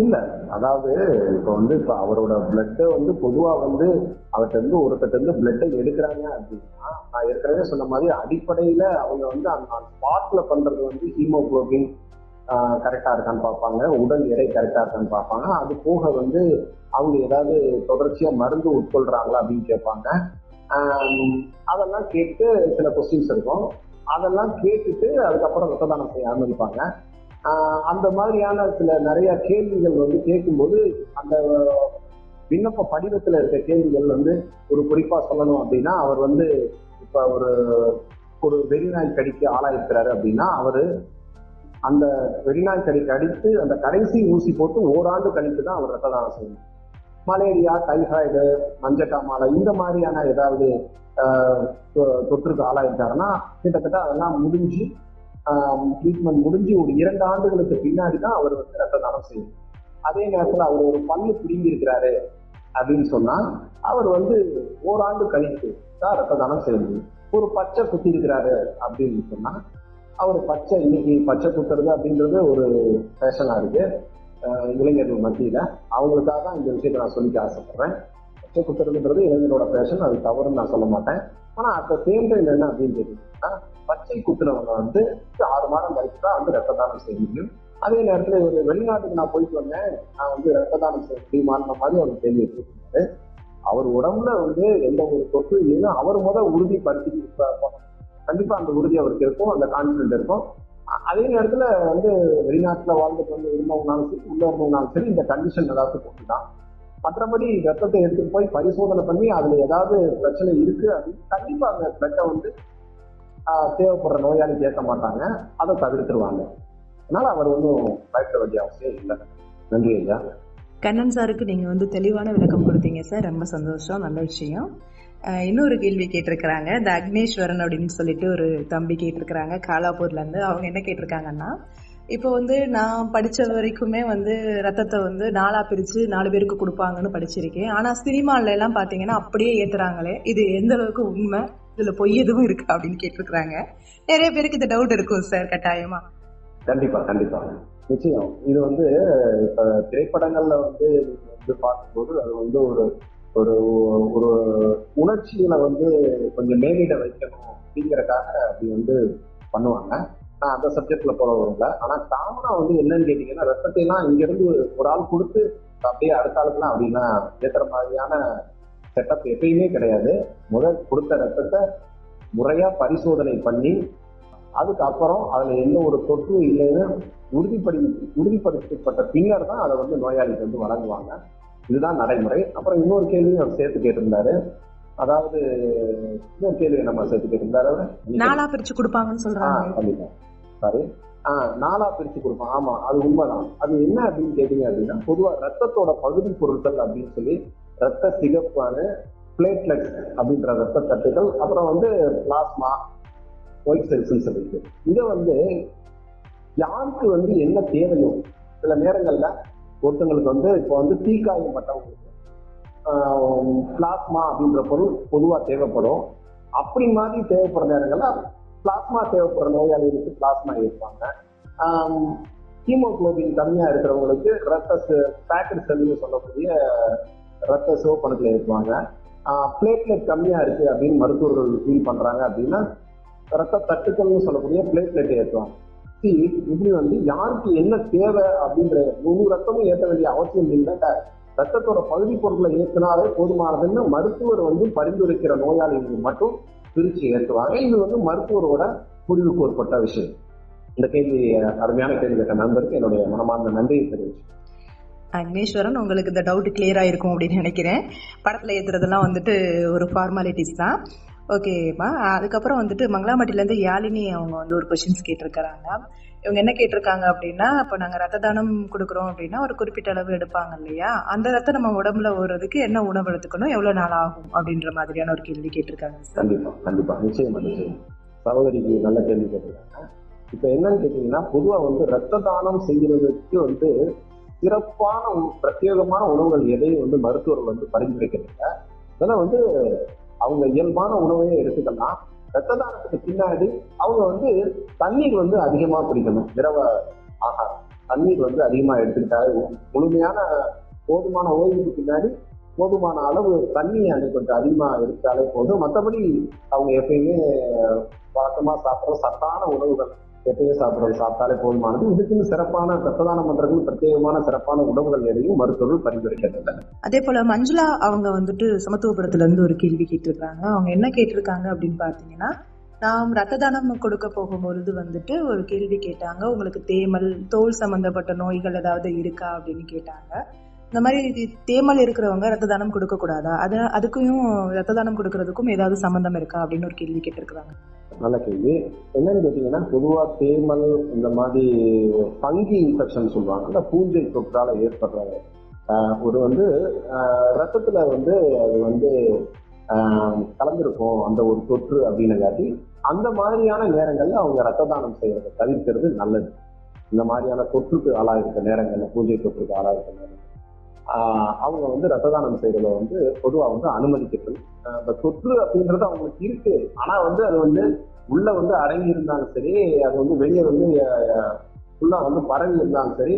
இல்ல, அதாவது இப்ப அவரோட பிளட் வந்து பொதுவா வந்து அவர்கிட்ட இருந்து ஒருத்தர் இருந்து பிளட்டை எடுக்கிறாங்க அப்படின்னா, நான் ஏற்கனவே சொன்ன மாதிரி அடிப்படையில அவங்க வந்து அந்த ஸ்பாட்ல பண்றது வந்து ஹீமோகுளோபின் கரெக்டா இருக்கான்னு பார்ப்பாங்க, உடல் எடை கரெக்டா இருக்கான்னு பார்ப்பாங்க. அது போக வந்து அவங்க ஏதாவது தொடர்ச்சியா மருந்து உட்கொள்றாங்களா அப்படின்னு கேட்பாங்க. அதெல்லாம் கேட்டு சில கொஸ்டின்ஸ் இருக்கும். அதெல்லாம் கேட்டுட்டு அதுக்கப்புறம் ரத்த தானம் செய்ய அனுமதிப்பாங்க. அந்த மாதிரியான சில நிறைய கேள்விகள் வந்து கேட்கும்போது அந்த விண்ணப்ப படிவத்துல இருக்க கேள்விகள் வந்து ஒரு குறிப்பா சொல்லணும் அப்படின்னா, அவர் வந்து இப்ப ஒரு வெறிநாய் கடிக்கு ஆளாயிருக்கிறாரு அப்படின்னா, அவரு அந்த வெறிநாய் கடிக்கு அடித்து அந்த கடைசி ஊசி போட்டு ஓராண்டு கழித்து தான் அவர் ரத்த தானம் செய்யணும். மலேரியா, டைஃபாய்டு, மஞ்சக்காமாலை இந்த மாதிரியான ஏதாவது தொற்றுக்கு ஆளாயிருக்காருன்னா கிட்டத்தட்ட அதெல்லாம் முடிஞ்சு ட்ரீட்மெண்ட் முடிஞ்சு ஒரு 2 ஆண்டுகளுக்கு பின்னாடி தான் அவர் வந்து ரத்த தானம் செய்யணும். அதே நேரத்தில் அவர் ஒரு பல்லு பிடுங்கி இருக்கிறாரு அப்படின்னு சொன்னா அவர் வந்து ஓராண்டு கழித்து தான் ரத்த தானம் செய்யணும். ஒரு பச்சை குத்தி இருக்கிறாரு அப்படின்னு சொன்னா அவர் இன்னைக்கு பச்சை குத்துறது அப்படின்றது ஒரு ஃபேஷனா இருக்கு இளைஞர்கள் மத்தியில. அவங்களுக்காக தான் இந்த விஷயத்தை நான் சொல்லிக்க ஆசைப்படுறேன். பச்சை குத்துறதுன்றது இளைஞரோட ஃபேஷன், அது தவறுன்னு நான் சொல்ல மாட்டேன். ஆனா அட் த சேம் டைம் என்ன அப்படின்னு கேட்டீங்கன்னா, பச்சை குத்துறவங்க வந்து 6 மாதம் கழிச்சு தான் வந்து ரத்த தானம் செய்ய முடியும். அதே நேரத்துல ஒரு வெளிநாட்டுக்கு நான் போயிட்டு வந்தேன், நான் வந்து ரத்த தானம் செய்ய முடியுமான்ற மாதிரி அவர் கேள்வி கேட்டிருந்தாரு. அவர் உடம்புல வந்து எந்த ஒரு தொற்று இல்லைன்னு அவர் உறுதிப்படுத்தி கண்டிப்பா அந்த உறுதி அவருக்கு இருக்கும், அந்த கான்பிடன்ட் இருக்கும். அதே நேரத்துல வந்து வெளிநாட்டுல வாழ்ந்துட்டு வந்து இருந்தவங்கனாலும் சரி, உள்ள இருந்தவங்கனாலும் சரி, இந்த கண்டிஷன் ஏதாவது போட்டுதான். மற்றபடி ரத்தத்தை எடுத்துட்டு போய் பரிசோதனை பண்ணி அதுல ஏதாவது பிரச்சனை இருக்கு அப்படின்னு கண்டிப்பா அந்த பிளட்டை வந்து தேவைப்படுற நோயாளி கேட்க மாட்டாங்க, அதை தவிர்த்துருவாங்க. அதனால அவர் ஒன்றும் பயப்பட வேண்டிய அவசியம் இல்லை. நன்றி ஐயா. கண்ணன் சாருக்கு நீங்க வந்து தெளிவான விளக்கம் கொடுத்தீங்க சார், ரொம்ப சந்தோஷம், நல்ல விஷயம். இன்னொரு கேள்வி கேட்டிருக்கிறாங்க. இந்த அக்னேஸ்வரன் அப்படின்னு சொல்லிட்டு ஒரு தம்பி கேட்டிருக்கிறாங்க காலாப்பூர்ல இருந்து. அவங்க என்ன கேட்டிருக்காங்கன்னா, இப்போ வந்து நான் படிச்ச வரைக்குமே வந்து ரத்தத்தை வந்து 4 பிரிச்சு 4 பேருக்கு கொடுப்பாங்கன்னு படிச்சிருக்கேன். ஆனா சினிமால எல்லாம் பாத்தீங்கன்னா அப்படியே ஏத்துறாங்களே, இது எந்த அளவுக்கு உண்மை, இதுல பொய் எதுவும் இருக்கு அப்படின்னு கேட்டிருக்கிறாங்க. நிறைய பேருக்கு இந்த டவுட் இருக்கும் சார், கட்டாயமா. கண்டிப்பா கண்டிப்பா நிச்சயம் இது வந்து இப்ப திரைப்படங்கள்ல வந்து பார்க்கும்போது அது வந்து ஒரு ஒரு ஒரு உணர்ச்சிகளை வந்து கொஞ்சம் மேலிட வைக்கணும் அப்படிங்கறக்காக அப்படி வந்து பண்ணுவாங்க. நான் அந்த சப்ஜெக்ட்ல போல வரல. ஆனா காமனா வந்து என்னன்னு கேட்டீங்கன்னா, ரத்தத்தை எல்லாம் இங்க இருந்து ஒரு ஆள் கொடுத்து அப்படியே அடுத்த ஆளுக்குலாம் அப்படின்னா ஏத்துற மாதிரியான செட்டப் எப்பயுமே கிடையாது. முதல் கொடுத்த ரத்தத்தை முறையா பரிசோதனை பண்ணி அதுக்கப்புறம் அதுல எந்த ஒரு தொற்றும் இல்லைன்னு உறுதிப்படுத்தப்பட்ட பின்னர் தான் அதை வந்து நோயாளிக்கு வந்து வழங்குவாங்க. இதுதான் நடைமுறை. அப்புறம் இன்னொரு கேள்வியும் அவர் சேர்த்து கேட்டிருந்தாரு. அதாவது இன்னொரு கேள்வி நம்ம சேர்த்து கேட்டிருந்தாரு. நாளா பிரிச்சு கொடுப்பாங்கன்னு சொல்றாங்க. கண்டிப்பா சாரி. நாளா பிரிச்சு கொடுப்பாங்க. ஆமா, அது உண்மைதான். அது என்ன அப்படின்னு கேட்டீங்க அப்படின்னா, பொதுவா ரத்தத்தோட பகுதி பொருட்கள் அப்படின்னு சொல்லி ரத்த சிகப்பான பிளேட்லெட்ஸ் அப்படின்ற ரத்த தட்டுகள், அப்புறம் வந்து பிளாஸ்மா, ஒயிட் செல்ஸ் இருக்கு. இதை வந்து யாருக்கு வந்து என்ன தேவையோ, சில நேரங்கள்ல ஒருத்தங்களுக்கு வந்து இப்போ வந்து தீக்காயம் பட்டவங்களுக்கு பிளாஸ்மா அப்படின்ற பொருள் பொதுவா தேவைப்படும். அப்படி மாதிரி தேவைப்படுற நேரங்கள்ல பிளாஸ்மா தேவைப்படுற நோயாளிகளுக்கு பிளாஸ்மா இருப்பாங்க. ஹீமோகுளோபின் கம்மியா இருக்கிறவங்களுக்கு பேக்கெட் செல்லுன்னு சொல்லக்கூடிய ரத்த சிவப்பணுக்களை ஏற்றுவாங்க. பிளேட்லெட் கம்மியா இருக்கு அப்படின்னு மருத்துவர்கள் ஃபீல் பண்றாங்க அப்படின்னா ரத்த தட்டுக்கள்னு சொல்லக்கூடிய பிளேட்லெட் ஏற்றுவாங்க. இப்படி வந்து யாருக்கு என்ன தேவை அப்படின்ற முழு ரத்தமும் ஏற்ற வேண்டிய அவசியம் இல்லை. ரத்தத்தோட பகுதி பொருட்களை ஏற்றினாலே போதுமானதுன்னு மருத்துவர் வந்து பரிந்துரைக்கிற நோயாளிகளுக்கு மட்டும் பிரிச்சு ஏற்றுவாங்க. இது வந்து மருத்துவரோட முடிவுக்கு உட்பட்ட விஷயம். இந்த கேள்வி அருமையான கேள்வி கேட்ட நண்பருக்கு என்னுடைய மனமார்ந்த நன்றியை தெரிவிச்சு. அக்னேஸ்வரன், உங்களுக்கு இந்த டவுட் கிளியர் ஆயிருக்கும் அப்படின்னு நினைக்கிறேன். படத்துல ஏத்துறதெல்லாம் வந்துட்டு ஒரு ஃபார்மாலிட்டிஸ் தான். ஓகேப்பா. அதுக்கப்புறம் வந்துட்டு மங்களாம்பட்டிலேருந்து யாழினி அவங்க வந்து ஒரு கொஸ்டின்ஸ் கேட்டிருக்கிறாங்க. இவங்க என்ன கேட்டிருக்காங்க அப்படின்னா, இப்போ நாங்கள் ரத்த தானம் கொடுக்குறோம் அப்படின்னா ஒரு குறிப்பிட்ட அளவு எடுப்பாங்க இல்லையா, அந்த ரத்தம் நம்ம உடம்புல ஓடுறதுக்கு என்ன உணவு எடுத்துக்கணும், எவ்வளோ நாள் ஆகும் அப்படின்ற மாதிரியான ஒரு கேள்வி கேட்டிருக்காங்க. கண்டிப்பா கண்டிப்பா நிச்சயமா நிச்சயம் சகோதரிக்கு நல்ல கேள்வி கேட்டிருக்காங்க. இப்போ என்னன்னு கேட்டீங்கன்னா, பொதுவாக வந்து ரத்த தானம் செய்யறதுக்கு வந்து சிறப்பான பிரத்யேகமான உணவுகள் எதையும் வந்து மருத்துவர்கள் வந்து பரிந்துரைக்கிறதில்லை. இதெல்லாம் வந்து அவங்க இயல்பான உணவையே எடுத்துக்கலாம். ரத்த தானத்துக்கு பின்னாடி அவங்க வந்து தண்ணீர் வந்து அதிகமா குடிக்கணும். திரவ ஆகாரம் தண்ணீர் வந்து அதிகமா எடுத்துக்கிட்டாலே முழுமையான போதுமான ஓய்வுக்கு பின்னாடி போதுமான அளவு தண்ணி அன்னைக்கு கொஞ்சம் அதிகமா எடுத்தாலே போதும். மற்றபடி அவங்க எப்பயுமே வழக்கமா சாப்பிட்ற சத்தான உணவுகள் எப்பயும் சாப்பிட்டாலே போதுமானது. இதுக்குன்னு சிறப்பான ரத்த தானம் பண்றதுக்கு பிரத்யேகமான சிறப்பான உணவுகள் எதையும் மருத்துவர்கள் பரிந்துரைக்கிறது. அதே போல மஞ்சுளா அவங்க வந்துட்டு சமத்துவபுரத்துல இருந்து ஒரு கேள்வி கேட்டிருக்காங்க. அவங்க என்ன கேட்டிருக்காங்க அப்படின்னு பாத்தீங்கன்னா, நாம் ரத்த தானம் கொடுக்க போகும்பொழுது வந்துட்டு ஒரு கேள்வி கேட்டாங்க. உங்களுக்கு தேமல், தோல் சம்பந்தப்பட்ட நோய்கள் ஏதாவது இருக்கா அப்படின்னு கேட்டாங்க. இந்த மாதிரி தேமல் இருக்கிறவங்க ரத்த தானம் கொடுக்க கூடாதா, அதுக்கும் ரத்த தானம் கொடுக்கறதுக்கும் ஏதாவது சம்பந்தம் இருக்கா அப்படின்னு ஒரு கேள்வி கேட்டிருக்கிறாங்க. நல்ல கேள்வி. என்னன்னு கேட்டீங்கன்னா, பொதுவா தேமல் இந்த மாதிரி ஃபங்கி இன்ஃபெக்ஷன் சொல்லுவாங்க, இந்த பூஞ்சை தொற்றால ஏற்படுற ஒரு வந்து ரத்தத்துல வந்து அது வந்து கலந்துருக்கும் அந்த ஒரு தொற்று அப்படின்னு காட்டி அந்த மாதிரியான நேரங்கள்ல அவங்க ரத்த தானம் செய்யறதை தவிர்க்கிறது நல்லது. இந்த மாதிரியான தொற்றுக்கு ஆளாயிருக்க நேரங்கள்ல, பூஞ்சை தொற்றுக்கு ஆளாயிருக்க நேரங்கள் அவங்க வந்து ரத்த தானம் செய்யறத வந்து பொதுவா வந்து அனுமதிக்கிறது. அந்த தொற்று அப்படின்றது அவங்களுக்கு இருக்கு. ஆனா வந்து அது வந்து உள்ள வந்து அடங்கி இருந்தாலும் சரி, அது வந்து வெளியே வந்து ஃபுல்லா வந்து பரவி இருந்தாலும் சரி,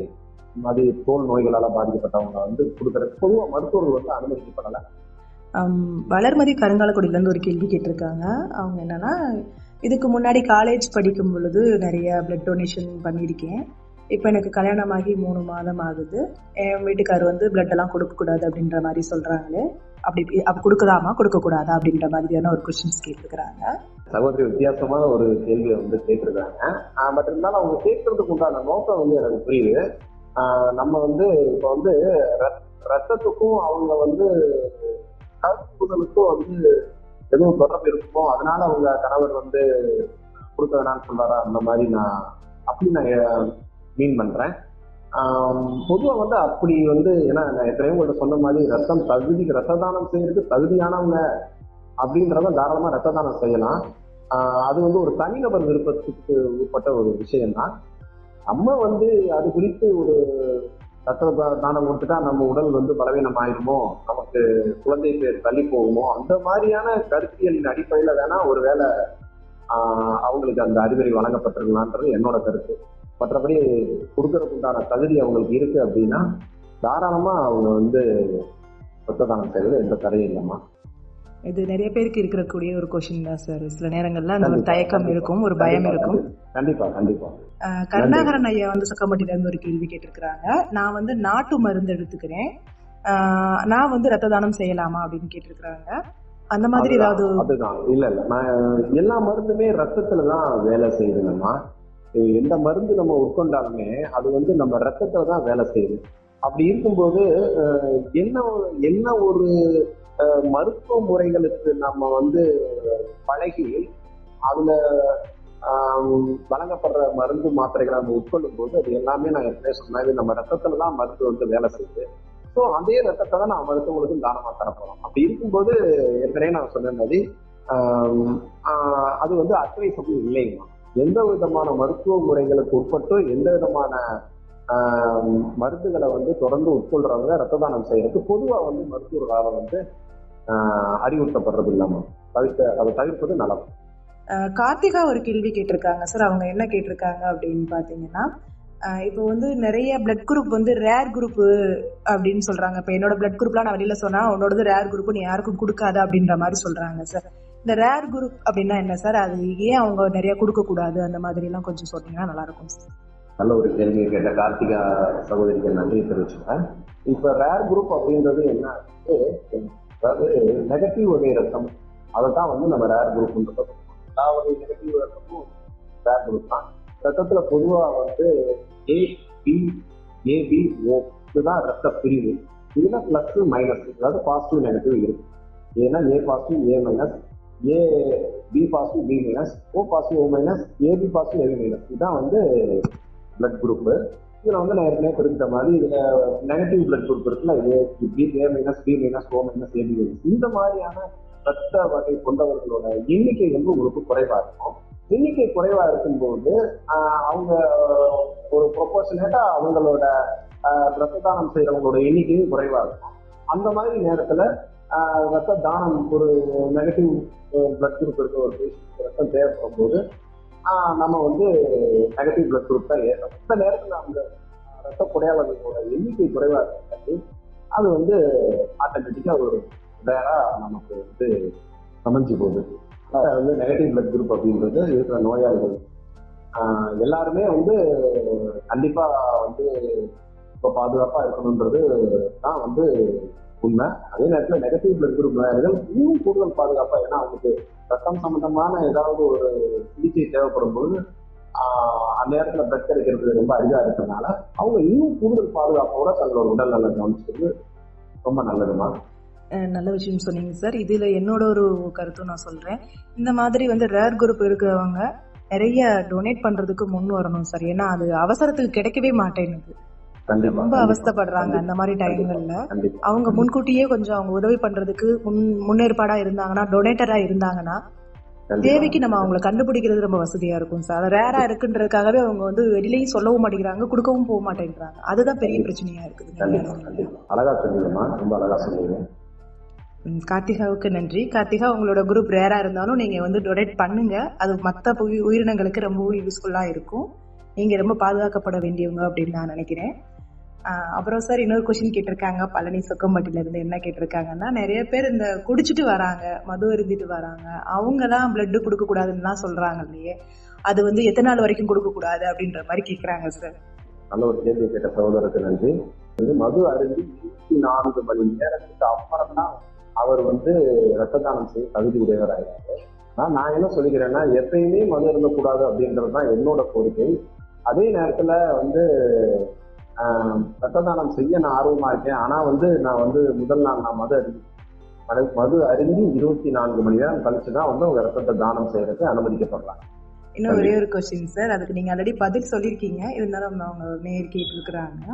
அது தோல் நோய்களால பாதிக்கப்பட்டவங்க வந்து கொடுக்கறது பொதுவாக மருத்துவர்கள் வந்து அனுமதிக்கப்படலை. வளர்மதி கருங்காலக்குடியில இருந்து ஒரு கேள்வி கேட்டிருக்காங்க. அவங்க என்னன்னா, இதுக்கு முன்னாடி காலேஜ் படிக்கும் பொழுது நிறைய பிளட் டொனேஷன் பண்ணியிருக்கேன். இப்போ எனக்கு கல்யாணமாகி 3 மாதம் ஆகுது. என் வீட்டுக்காரர் வந்து பிளட் எல்லாம் கொடுக்கக்கூடாது அப்படின்ற மாதிரி சொல்றாங்களே, அப்படி கொடுக்கலாமா கொடுக்கக்கூடாதா அப்படின்ற மாதிரியான ஒரு கொஸ்டின்ஸ் கேட்டிருக்கிறாங்க. சகோதரி வித்தியாசமான ஒரு கேள்வியை வந்து கேட்டிருக்காங்க. பட் இருந்தாலும் அவங்க கேட்கறதுக்கு உண்டான நோக்கம் வந்து எனக்கு புரியுது. நம்ம வந்து இப்போ வந்து ரத்தத்துக்கும் அவங்க வந்து கருப்புதலுக்கும் வந்து எதுவும் தொடர்பு இருக்குமோ, அதனால அவங்க கணவர் வந்து கொடுக்க வேணாம்னு சொல்றாரா, அந்த மாதிரி நான் மீன் பண்றேன். பொதுவாக வந்து அப்படி வந்து, ஏன்னா நான் எத்தனையோ உங்கள்கிட்ட சொன்ன மாதிரி ரத்த தானம் செய்யறதுக்கு தகுதியானவங்க அப்படின்றத தாராளமா ரத்த தானம் செய்யலாம். அது வந்து ஒரு தனிநபர் விருப்பத்துக்கு உட்பட்ட ஒரு விஷயம்தான். நம்ம வந்து அது குறித்து ஒரு ரத்த தானம் கொடுத்துட்டா நம்ம உடல் வந்து பலவீனம் ஆயிருமோ, நமக்கு குழந்தை பேர் தள்ளி போகுமோ, அந்த மாதிரியான கருத்தியலின் அடிப்படையில வேணா ஒருவேளை அவங்களுக்கு அந்த அறிவுரை வழங்கப்பட்டிருக்கலான்றது என்னோட கருத்து. மற்றபடி கொடுக்கறதுக்கு உண்டான தகுதி அவங்களுக்கு இருக்கு அப்படின்னா தாராளமா அவங்க வந்து ரத்த தானம் செய்யறது எந்த தடையும் இல்லைம்மா. இது நிறைய பேருக்கு இருக்கக்கூடிய ஒரு கொஸ்டின் தான் சார். சில நேரங்கள்ல அந்த ஒரு தயக்கம் இருக்கும், ஒரு பயம் இருக்கும். கண்டிப்பா கண்டிப்பா. கருணாகரன் ஐயா வந்து சொக்கம்பட்டில இருந்து ஒரு கேள்வி கேட்டிருக்கிறாங்க. நான் வந்து நாட்டு மருந்து எடுத்துக்கிறேன், நான் வந்து ரத்த தானம் செய்யலாமா அப்படின்னு கேட்டிருக்கிறாங்க. அந்த மாதிரி ஏதாவது? அதுதான் இல்ல நான் எல்லா மருந்துமே ரத்தத்துலதான் வேலை செய்யுதுங்கம்மா. எந்த மருந்து நம்ம உட்கொண்டாலுமே அது வந்து நம்ம ரத்தத்துல தான் வேலை செய்யுது. அப்படி இருக்கும்போது என்ன என்ன ஒரு மருத்துவ முறைகளுக்கு நம்ம வந்து பழகி அதுல வழங்கப்படுற மருந்து மாத்திரைகளை நம்ம உட்கொள்ளும் போது அது எல்லாமே நான் ஏற்கனவே சொன்னது நம்ம ரத்தத்துல தான் மருந்து வந்து வேலை செய்யுது. ஸோ அதே ரத்தத்தை தான் நான் மருத்துவங்களுக்கு தானமா தரப்போறோம். அப்படி இருக்கும்போது ஏற்கனவே நான் சொன்ன மாதிரி அது வந்து அட்வைசபிள் இல்லைங்கம்மா. எந்த விதமான மருத்துவ முறைகளுக்கு உட்பட்டு எந்த விதமான மருந்துகளை வந்து தொடர்ந்து உட்கொள்றவங்க ரத்த தானம் செய்யறதுக்கு பொதுவா வந்து மருத்துவர்களால வந்து அறிவுறுத்தப்படுறது இல்லாம அதை தவிர்ப்பது நல்லது. கார்த்திகா ஒரு கேள்வி கேட்டிருக்காங்க சார். அவங்க என்ன கேட்டிருக்காங்க அப்படின்னு பாத்தீங்கன்னா, இப்போ வந்து நிறைய பிளட் குரூப் வந்து ரேர் குரூப் அப்படின்னு சொல்றாங்க. இப்போ என்னோட பிளட் குரூப்லாம் நான் வெளியில சொன்னா உன்னோடது ரேர் குரூப், நீ யாருக்கும் கொடுக்காத அப்படின்ற மாதிரி சொல்றாங்க சார். இந்த ரேர் குரூப் அப்படின்னா என்ன சார்? அது ஏன் அவங்க நிறைய கொடுக்க கூடாது? அந்த மாதிரி எல்லாம் கொஞ்சம் சொன்னீங்கன்னா நல்லா இருக்கும் சார். நல்ல ஒரு கேள்வியை கேட்ட கார்த்திகா சகோதரிக்கு நன்றி தெரிவிச்சுக்கிறேன். இப்ப ரேர் குரூப் அப்படின்றது என்ன, அதாவது நெகட்டிவ் வகை ரத்தம், அதை தான் வந்து நம்ம ரேர் குரூப். எல்லா வகை நெகட்டிவ் ரத்தமும் ரேர் குரூப் தான். ரத்தத்துல பொதுவா வந்து ஏபிஓ இதுதான் ரத்த பிரிவு. இதுல பிளஸ் மைனஸ், அதாவது பாசிட்டிவ் நெகட்டிவ் இருக்கு. ஏன்னா A positive A minus, A B positive B minus, O positive O minus, AB positive AB minus, இதுதான் வந்து பிளட் குரூப். இதுல வந்து நான் ஏற்கனவே குறிப்பிட்ட மாதிரி இதுல நெகட்டிவ் பிளட் குரூப் இருக்குல்ல, ஏ மைனஸ் பி மைனஸ் ஓ மைனஸ் ஏபி மைனஸ், இந்த மாதிரியான ரத்த வகை கொண்டவர்களோட எண்ணிக்கை வந்து உங்களுக்கு குறைவா இருக்கும். எண்ணிக்கை குறைவா இருக்கும்போது அவங்க ஒரு ப்ரொபோர்ஷனேட்டா அவங்களோட ரத்த தானம் செய்யறவங்களோட எண்ணிக்கையும் குறைவா இருக்கும். அந்த மாதிரி நேரத்துல ரத்த தானம், ஒரு நெகட்டிவ் பிளட் குரூப் இருக்க ஒரு பேஷண்ட் ரத்தம் தேவைப்படும் போது நம்ம வந்து நெகட்டிவ் பிளட் குரூப் தான் ஏறும். அந்த நேரத்துல அந்த ரத்த கொடையாளர்களோட எண்ணிக்கை குறைவா இருக்காது. அது வந்து ஆட்டோமேட்டிக்கா ஒரு வேறா நமக்கு வந்து சமைஞ்சு போகுது. வந்து நெகட்டிவ் பிளட் குரூப் அப்படின்றது இருக்கிற நோயாளிகள் எல்லாருமே வந்து கண்டிப்பா வந்து இப்போ பாதுகாப்பா இருக்கணுன்றது தான் வந்து உண்மை. அதே நேரத்தில் நெகட்டிவ் பிளட் குரூப் நோயாளிகள் இன்னும் கூடுதல் பாதுகாப்பா, ஏன்னா அவங்களுக்கு ரத்தம் சம்பந்தமான ஏதாவது ஒரு சிகிச்சை தேவைப்படும் போது அந்நேரத்துல பிளட் கிடைக்கிறது ரொம்ப அரிதா இருக்கிறதுனால அவங்க இன்னும் கூடுதல் பாதுகாப்போட தங்களோட உடல் நல கவனிச்சுக்கிறது ரொம்ப நல்லதுமா. நல்ல விஷயம் சொன்னீங்க சார். இதுல என்னோட ஒரு கருத்தும் நான் சொல்றேன். இந்த மாதிரி வந்து ரேர் குரூப் இருக்கிறவங்க நிறைய டொனேட் பண்றதுக்கு முன் வரணும் சார். ஏன்னா அது அவசரத்துக்கு கிடைக்கவே மாட்டேங்குது, ரொம்ப அவஸ்தப்படுறாங்க. அந்த மாதிரி டைம்கள்ல அவங்க முன்கூட்டியே கொஞ்சம் அவங்க உதவி பண்றதுக்கு முன்னேற்பாடா இருந்தாங்கன்னா, டொனேட்டரா இருந்தாங்கன்னா, தேவைக்கு நம்ம அவங்களை கண்டுபிடிக்கிறது ரொம்ப வசதியா இருக்கும் சார். அது ரேரா இருக்குன்றதுக்காகவே அவங்க வந்து வெளியிலையும் சொல்லவும் மாட்டேங்கிறாங்க, கொடுக்கவும் போக மாட்டேங்கிறாங்க. அதுதான் பெரிய பிரச்சனையா இருக்குது. அழகா சொன்னீங்கம்மா, ரொம்ப அழகா சொன்னீங்க. கார்த்திகாவுக்கு நன்றி. கார்த்திகா, உங்களோட குரூப் ரேரா இருந்தாலும் நீங்க வந்து டொனேட் பண்ணுங்க. அது மற்ற உயிரினங்களுக்கு ரொம்பவும் யூஸ்ஃபுல்லா இருக்கும். நீங்க ரொம்ப பாதுகாக்கப்பட வேண்டியவங்க அப்படின்னு நான் நினைக்கிறேன். அப்புறம் சார் இன்னொரு கொஸ்டின் கேட்டிருக்காங்க பழனி சொக்கம்பட்டில இருந்து. என்ன கேட்டிருக்காங்கன்னா, நிறைய பேர் இந்த குடிச்சிட்டு வராங்க, மது அருந்திட்டு வராங்க, அவங்க தான் பிளட் கொடுக்க கூடாதுன்னு தான் சொல்றாங்க இல்லையே, அது வந்து எத்தனை நாள் வரைக்கும் கொடுக்க கூடாது அப்படின்ற மாதிரி கேட்கறாங்க சார். நல்ல ஒரு கேள்வி கேட்ட சகோதரருக்கு நன்றி. மது அருந்தி 24 மணி நேரத்துக்கு அப்புறம் தான் அவர் வந்து ரத்த தானம் செய்ய தகுதி உடையவராகிறாரு. நான் என்ன சொல்லிக்கிறேன்னா, எப்பயுமே மது அருந்தக்கூடாது அப்படின்றது தான் என்னோட கோரிக்கை. அதே நேரத்துல வந்து ரத்த தானம் செய்ய நான் ஆர்வமா இருக்கேன். ஆனா வந்து நான் வந்து முதல் நாள் நான் மது அருந்தி 24 மணி நேரம் கழிச்சுதான் வந்து அவங்க ரத்தத்தை தானம் செய்யறதுக்கு அனுமதிக்கப்படுறாங்க. இன்னும் ஒரே ஒரு கொஸ்டின் சார், அதுக்கு நீங்க ஆல்ரெடி பதில் சொல்லியிருக்கீங்க, இருந்தாலும் அவங்க நேர் கேட்டிருக்கிறாங்க.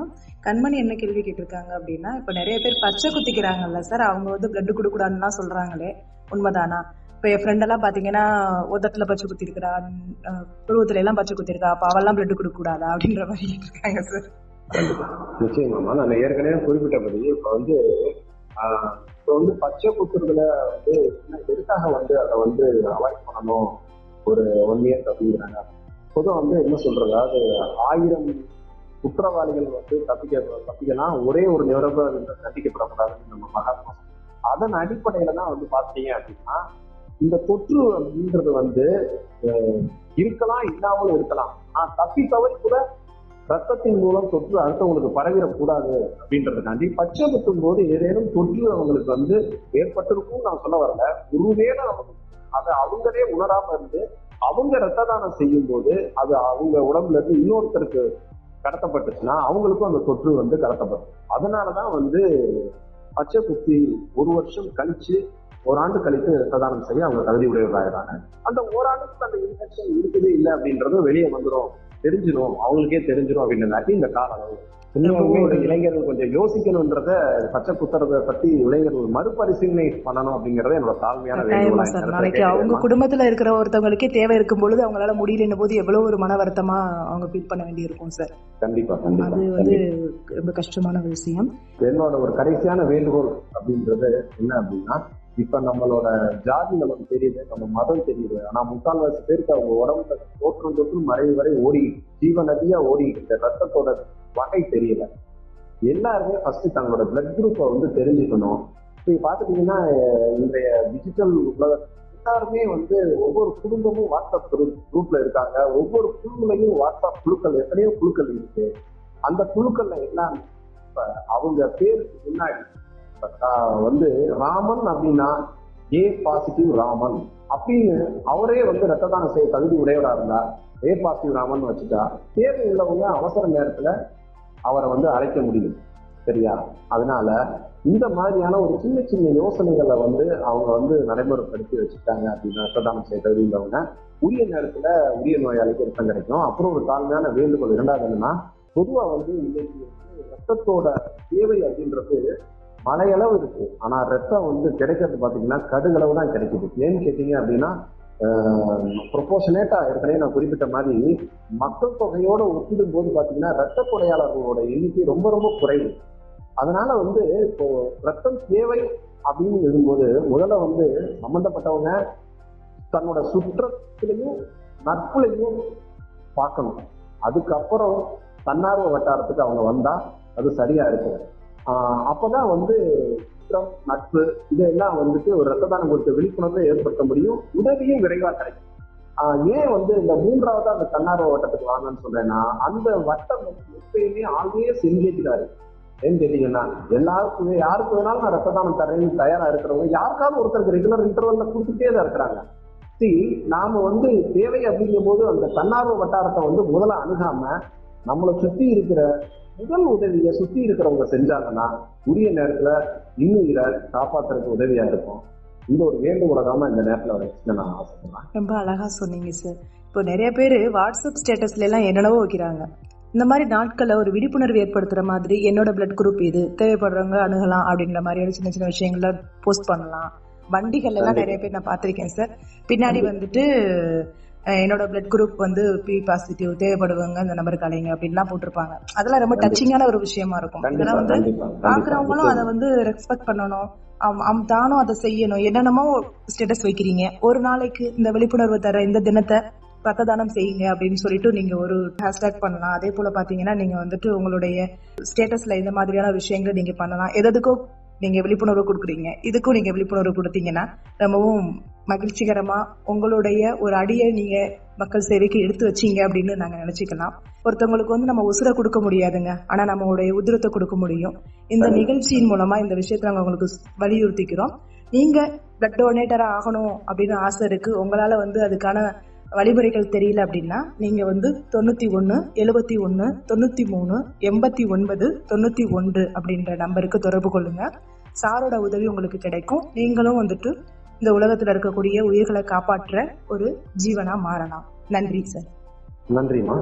கண்மணி என்ன கேள்வி கேட்டிருக்காங்க அப்படின்னா, இப்ப நிறைய பேர் பச்சை குத்திக்கிறாங்கல்ல சார், அவங்க வந்து பிளட் கொடுக்கூடாதுன்னா சொல்றாங்களே, உண்மைதானா? இப்ப என் ஃப்ரெண்ட் எல்லாம் பாத்தீங்கன்னா உதட்டுல பச்சை குத்தி இருக்கா, புருவத்துல எல்லாம் பச்சை குத்தி இருக்கா, அப்ப அவெல்லாம் பிளட் கொடுக்க கூடாதா அப்படின்ற மாதிரி கேட்டிருக்காங்க சார். நிச்சயமா நான் ஏற்கனவே குறிப்பிட்டபடி இப்ப வந்து பச்சை குத்துறதுல வந்து எதுக்காக வந்து அதை வந்து அவாய்ட் பண்ணணும் ஒரு 1 இயர் அப்படிங்கிறாங்க. பொதுவாக வந்து என்ன சொல்றது, அதாவது 1000 குற்றவாளிகள் வந்து தப்பிக்கலாம், ஒரே ஒரு நிரபராதி தண்டிக்கப்படக்கூடாதுன்னு நம்ம மகாத்மா சொன்னார். அதன் அடிப்படையில தான் வந்து பாத்தீங்க அப்படின்னா இந்த தொற்று அப்படின்றது வந்து இருக்கலாம், இல்லாமலும் இருக்கலாம். தப்பி தவறி கூட ரத்தத்தின் மூலம் தொற்று அடுத்தவங்களுக்கு பரவிடக்கூடாது அப்படின்றதுக்காண்டி பச்சை குத்தும் போது ஏதேனும் தொற்று அவங்களுக்கு வந்து ஏற்பட்டிருக்கும் நான் சொல்ல வரல. ஒருவேளை அதை அவங்களே உணராம இருந்து அவங்க ரத்த தானம் செய்யும் போது அது அவங்க உடம்புல இருந்து இன்னொருத்தருக்கு கடத்தப்பட்டுச்சுன்னா அவங்களுக்கும் அந்த தொற்று வந்து கடத்தப்படும். அதனாலதான் வந்து பச்சை குத்தி 1 வருஷம் கழிச்சு 1 ஆண்டு கழித்து ரத்த தானம் செய்ய அவங்க தகுதி உடையவராகிறாங்க. அந்த ஓராண்டுக்கு அந்த இன்ஃபெக்ஷன் இருக்குது இல்லை அப்படின்றது வெளியே வந்துடும், தெரிஞ்சிடும், அவங்களுக்கே தெரிஞ்சிடும் அப்படின்றதாட்டி இந்த கால அளவு இளைஞர்கள் கொஞ்சம் யோசிக்கணும்ன்றத, பச்சை குத்துறத பத்தி இளைஞர்கள் மறுபரிசீலனை பண்ணணும் அப்படிங்கறத என்னோட தாழ்மையான வேண்டுகோள். நாளைக்கு அவங்க குடும்பத்துல இருக்கிற ஒருத்தவங்களுக்கே தேவை இருக்கும் பொழுது அவங்களால முடியலன்னும் போது எவ்வளவு ஒரு மன வருத்தமா அவங்க ஃபீல் பண்ண வேண்டி இருக்கும் சார். கண்டிப்பா அது வந்து ரொம்ப கஷ்டமான விஷயம். என்னோட ஒரு கடைசியான வேண்டுகோள் அப்படின்றது என்ன அப்படின்னா, இப்ப நம்மளோட ஜாதி நமக்கு தெரியுது, நம்ம மதம் தெரியுது, ஆனா முக்கால்வாசி பேருக்கு அவங்க உடம்புல தோற்றம் தொற்று மறைவு வரை ஓடிக்கிட்டு ஜீவ நதியா ஓடிக்கிட்டு ரத்தத்தோட வகை தெரியல. எல்லாருமே ஃபர்ஸ்ட் தங்களோட பிளட் குரூப்பை வந்து தெரிஞ்சுக்கணும். இப்ப பாத்துட்டீங்கன்னா இன்றைய டிஜிட்டல் உலக எல்லாருமே வந்து ஒவ்வொரு குடும்பமும் வாட்ஸ்அப் குரூப்ல இருக்காங்க. ஒவ்வொரு குழுலையும் வாட்ஸ்அப் குழுக்கள், எத்தனையோ குழுக்கள் இருக்கு. அந்த குழுக்கள்ல எல்லாம் அவங்க பேருக்கு முன்னாடி வந்து ராமன் அப்படின்னா ஏ பாசிட்டிவ் ராமன் அப்படின்னு அவரே வந்து ரத்த தானம் செய்ய தகுதி உடையவரா இருந்தா ஏ பாசிட்டிவ் ராமன் வச்சுட்டா தேவை உள்ளவங்க அவசர நேரத்துல அவரை வந்து அழைக்க முடியும். சரியா? அதனால இந்த மாதிரியான ஒரு சின்ன சின்ன யோசனைகளை வந்து அவங்க வந்து நடைமுறைப்படுத்தி வச்சுட்டாங்க அப்படின்னா ரத்த தானம் செய்ய தகுதி உள்ளவங்க உரிய நேரத்துல உரிய நோயாளிக்கு ரத்தம் கிடைக்கும். அப்புறம் ஒரு தாழ்மையான வேண்டுகோள் இரண்டாவது என்னன்னா, பொதுவா வந்து இன்னைக்கு வந்து ரத்தத்தோட தேவை அப்படின்றது மலையளவு இருக்கு, ஆனா ரத்தம் வந்து கிடைக்கிறது பாத்தீங்கன்னா கடுகளவு தான் கிடைக்குது. ஏன்னு கேட்டீங்க அப்படின்னா ப்ரொபோஷனேட்டா ஏற்கனவே நான் குறிப்பிட்ட மாதிரி மக்கள் தொகையோட ஒப்பிடும் போது பாத்தீங்கன்னா ரத்த கொடையாளர்களோட எண்ணிக்கை ரொம்ப ரொம்ப குறைவு. அதனால வந்து இப்போ ரத்தம் தேவை அப்படின்னு எழுதும்போது முதல்ல வந்து சம்பந்தப்பட்டவங்க தன்னோட சுற்றத்திலையும் நட்புலையும் பார்க்கணும். அதுக்கப்புறம் தன்னார்வ வட்டாரத்துக்கு அவங்க வந்தா அது சரியா இருக்கு. அப்பதான் வந்து நட்பு இதெல்லாம் வந்துட்டு ஒரு ரத்த தானம் குறித்த விழிப்புணர்வை ஏற்படுத்த முடியும், உதவியும் விரைவா கிடைக்கும். ஏன் வந்து இந்த 3வது அந்த தன்னார்வ வட்டத்துக்கு வாங்கன்னு சொல்றேன்னா, அந்த வட்டம் வந்து எப்பயுமே ஆல்வேஸ் என்கேஜ்டாரு. ஏன்னு கேட்டீங்கன்னா எல்லாருக்குமே யாருக்கு வேணாலும் நான் ரத்த தானம் தரேன்னு தயாரா இருக்கிறவங்க யாருக்காவது ஒருத்தருக்கு ரெகுலர் இன்டர்வல்ல கொடுத்துட்டே தான் இருக்கிறாங்க. நாம வந்து தேவை அப்படிங்கும் போது அந்த தன்னார்வ வட்டாரத்தை வந்து முதல்ல அணுகாம நம்மளை சுத்தி இருக்கிற முதல் உதவியை சுத்தி இருக்கிறவங்க செஞ்சாங்கன்னா உரிய நேரத்துல இன்னுயிரை காப்பாத்துறதுக்கு உதவியா இருக்கும். இந்த ஒரு வேண்டுகோளாம இந்த நேரத்துல வச்சு நான் ஆசைப்படுறேன். ரொம்ப அழகா சொன்னீங்க சார். இப்போ நிறைய பேர் வாட்ஸ்அப் ஸ்டேட்டஸ்ல எல்லாம் என்னென்னவோ வைக்கிறாங்க. இந்த மாதிரி நாட்கள்ல ஒரு விழிப்புணர்வு ஏற்படுத்துற மாதிரி என்னோட பிளட் குரூப் இது, தேவைப்படுறவங்க அணுகலாம் அப்படின்ற மாதிரியான சின்ன சின்ன விஷயங்கள்ல போஸ்ட் பண்ணலாம். வண்டிகள் எல்லாம் நிறைய பேர் நான் பார்த்திருக்கேன் சார். பின்னாடி வந்துட்டு என்னோட பிளட் குரூப் வந்து பி பாசிட்டிவ், தேவைப்படுவங்க அந்த நம்பருக்கு அலைங்க அப்படின்லாம் போட்டிருப்பாங்க. அதெல்லாம் ரொம்ப டச்சிங்கான ஒரு விஷயமா இருக்கும். இதெல்லாம் வந்து பாக்குறவங்களும் அதை வந்து ரெஸ்பெக்ட் பண்ணணும், தானும் அதை செய்யணும். என்னென்னமோ ஸ்டேட்டஸ் வைக்கிறீங்க, ஒரு நாளைக்கு இந்த விழிப்புணர்வு தர இந்த தினத்தை ரத்த தானம் செய்யுங்க அப்படின்னு சொல்லிட்டு நீங்க ஒரு ஹேஷ்டேக் பண்ணலாம். அதே போல பாத்தீங்கன்னா நீங்க வந்துட்டு உங்களுடைய ஸ்டேட்டஸ்ல இந்த மாதிரியான விஷயங்களை நீங்க பண்ணலாம். எதுக்கோ நீங்க விழிப்புணர்வு கொடுக்குறீங்க, இதுக்கும் நீங்க விழிப்புணர்வு கொடுத்தீங்கன்னா ரொம்பவும் மகிழ்ச்சிகரமா உங்களுடைய ஒரு அடியை நீங்க மக்கள் சேவைக்கு எடுத்து வச்சீங்க அப்படின்னு நாங்க நினைச்சுக்கலாம். ஒருத்தவங்களுக்கு வந்து நம்ம உசுரை கொடுக்க முடியாதுங்க, ஆனா நம்மளுடைய உதிரத்தை கொடுக்க முடியும். இந்த நிகழ்ச்சியின் மூலமா இந்த விஷயத்தை நாங்க உங்களுக்கு வலியுறுத்திக்கிறோம். நீங்க பிளட் டொனேட்டரா ஆகணும் அப்படின்னு ஆசை இருக்கு, உங்களால வந்து அதுக்கான வழிமுறைகள் தெரியல அப்படின்னா நீங்க வந்து 91 71 93 89 91 அப்படின்ற நம்பருக்கு தொடர்பு கொள்ளுங்க. சாரோட உதவி உங்களுக்கு கிடைக்கும். நீங்களும் வந்துட்டு இந்த உலகத்துல இருக்கக்கூடிய உயிர்களை காப்பாற்ற ஒரு ஜீவனா மாறலாம். நன்றி சார். நன்றிமா.